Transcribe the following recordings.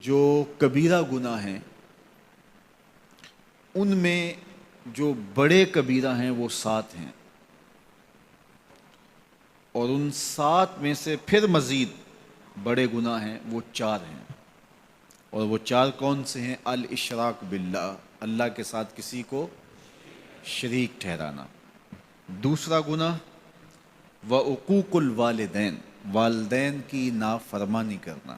جو کبیرہ گناہ ہیں ان میں جو بڑے کبیرہ ہیں وہ 7 ہیں، اور ان 7 میں سے پھر مزید بڑے گناہ ہیں وہ 4 ہیں، اور وہ 4 کون سے ہیں؟ الاشراک باللہ، اللہ کے ساتھ کسی کو شریک ٹھہرانا۔ دوسرا گناہ وعقوق الوالدین، والدین کی نافرمانی کرنا،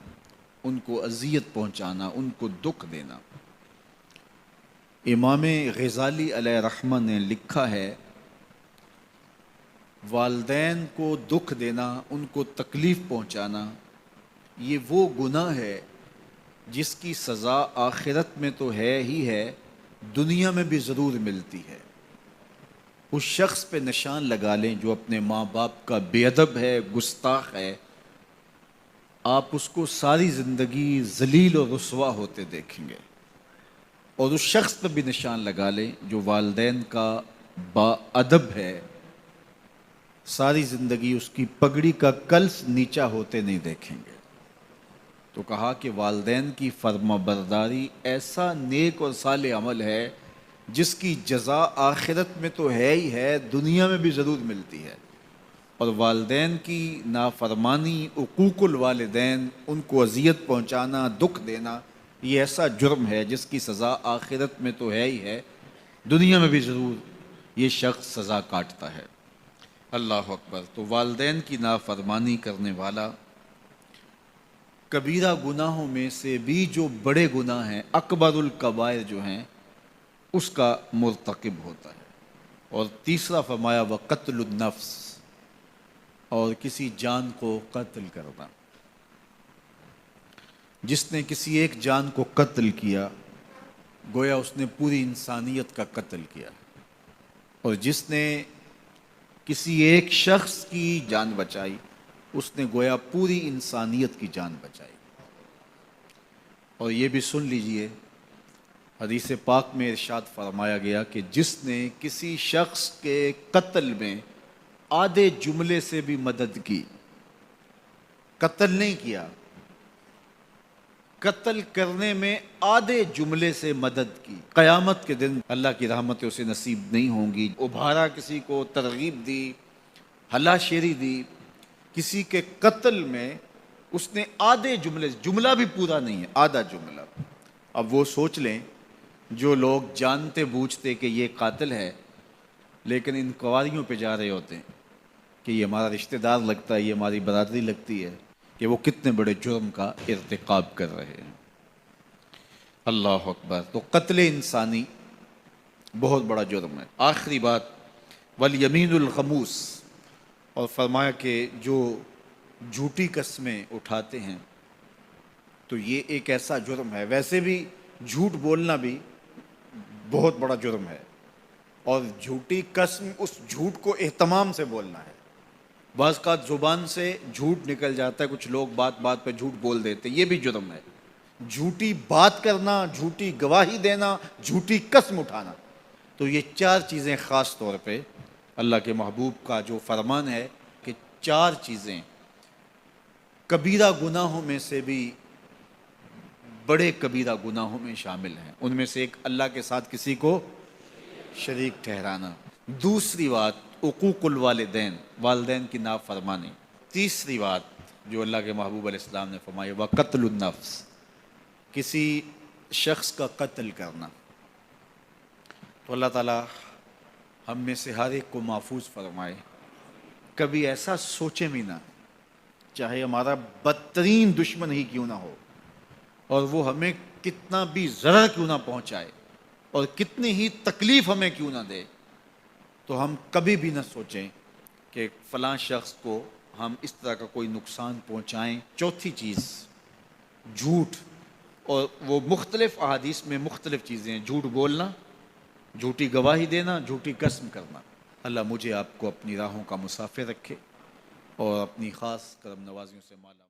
ان کو اذیت پہنچانا، ان کو دکھ دینا۔ امام غزالی علیہ رحمہ نے لکھا ہے والدین کو دکھ دینا، ان کو تکلیف پہنچانا، یہ وہ گناہ ہے جس کی سزا آخرت میں تو ہے ہی ہے، دنیا میں بھی ضرور ملتی ہے۔ اس شخص پہ نشان لگا لیں جو اپنے ماں باپ کا بے ادب ہے، گستاخ ہے، آپ اس کو ساری زندگی ذلیل و رسوا ہوتے دیکھیں گے۔ اور اس شخص پہ بھی نشان لگا لیں جو والدین کا با ادب ہے، ساری زندگی اس کی پگڑی کا کلس نیچا ہوتے نہیں دیکھیں گے۔ تو کہا کہ والدین کی فرما برداری ایسا نیک اور صالح عمل ہے جس کی جزا آخرت میں تو ہے ہی ہے، دنیا میں بھی ضرور ملتی ہے۔ اور والدین کی نافرمانی، عقوق الوالدین، ان کو اذیت پہنچانا، دکھ دینا، یہ ایسا جرم ہے جس کی سزا آخرت میں تو ہے ہی ہے، دنیا میں بھی ضرور یہ شخص سزا کاٹتا ہے۔ اللہ اکبر۔ تو والدین کی نافرمانی کرنے والا کبیرہ گناہوں میں سے بھی جو بڑے گناہ ہیں، اکبر الکبائر جو ہیں، اس کا مرتکب ہوتا ہے۔ اور تیسرا فرمایا وقتل النفس، اور کسی جان کو قتل کرنا۔ جس نے کسی ایک جان کو قتل کیا گویا اس نے پوری انسانیت کا قتل کیا، اور جس نے کسی ایک شخص کی جان بچائی اس نے گویا پوری انسانیت کی جان بچائی۔ اور یہ بھی سن لیجئے، حدیث پاک میں ارشاد فرمایا گیا کہ جس نے کسی شخص کے قتل میں آدھے جملے سے بھی مدد کی، قتل نہیں کیا، قتل کرنے میں آدھے جملے سے مدد کی، قیامت کے دن اللہ کی رحمتیں اسے نصیب نہیں ہوں گی۔ ابھارا، کسی کو ترغیب دی، ہلا شیری دی، کسی کے قتل میں اس نے آدھے جملے، جملہ بھی پورا نہیں ہے، آدھا جملہ۔ اب وہ سوچ لیں جو لوگ جانتے بوجھتے کہ یہ قاتل ہے لیکن انکوائریوں پہ جا رہے ہوتے ہیں کہ یہ ہمارا رشتہ دار لگتا ہے، یہ ہماری برادری لگتی ہے، کہ وہ کتنے بڑے جرم کا ارتکاب کر رہے ہیں۔ اللہ اکبر۔ تو قتل انسانی بہت بڑا جرم ہے۔ آخری بات والیمین الغموس، اور فرمایا کہ جو جھوٹی قسمیں اٹھاتے ہیں تو یہ ایک ایسا جرم ہے، ویسے بھی جھوٹ بولنا بھی بہت بڑا جرم ہے، اور جھوٹی قسم اس جھوٹ کو اہتمام سے بولنا ہے۔ بعض کا زبان سے جھوٹ نکل جاتا ہے، کچھ لوگ بات بات پہ جھوٹ بول دیتے، یہ بھی جرم ہے۔ جھوٹی بات کرنا، جھوٹی گواہی دینا، جھوٹی قسم اٹھانا، تو یہ 4 چیزیں خاص طور پہ اللہ کے محبوب کا جو فرمان ہے کہ 4 چیزیں کبیرہ گناہوں میں سے بھی بڑے کبیرہ گناہوں میں شامل ہیں۔ ان میں سے ایک اللہ کے ساتھ کسی کو شریک ٹھہرانا، دوسری بات عقوق الوالدین، والدین کی نافرمانی، تیسری بات جو اللہ کے محبوب علیہ السلام نے فرمائی وقتل النفس، کسی شخص کا قتل کرنا۔ تو اللہ تعالیٰ ہم میں سے ہر ایک کو محفوظ فرمائے، کبھی ایسا سوچے بھی نہ، چاہے ہمارا بدترین دشمن ہی کیوں نہ ہو، اور وہ ہمیں کتنا بھی ضرر کیوں نہ پہنچائے اور کتنی ہی تکلیف ہمیں کیوں نہ دے، تو ہم کبھی بھی نہ سوچیں کہ فلاں شخص کو ہم اس طرح کا کوئی نقصان پہنچائیں۔ چوتھی چیز جھوٹ، اور وہ مختلف احادیث میں مختلف چیزیں ہیں، جھوٹ بولنا، جھوٹی گواہی دینا، جھوٹی قسم کرنا۔ اللہ مجھے آپ کو اپنی راہوں کا مسافر رکھے اور اپنی خاص کرم نوازیوں سے مالا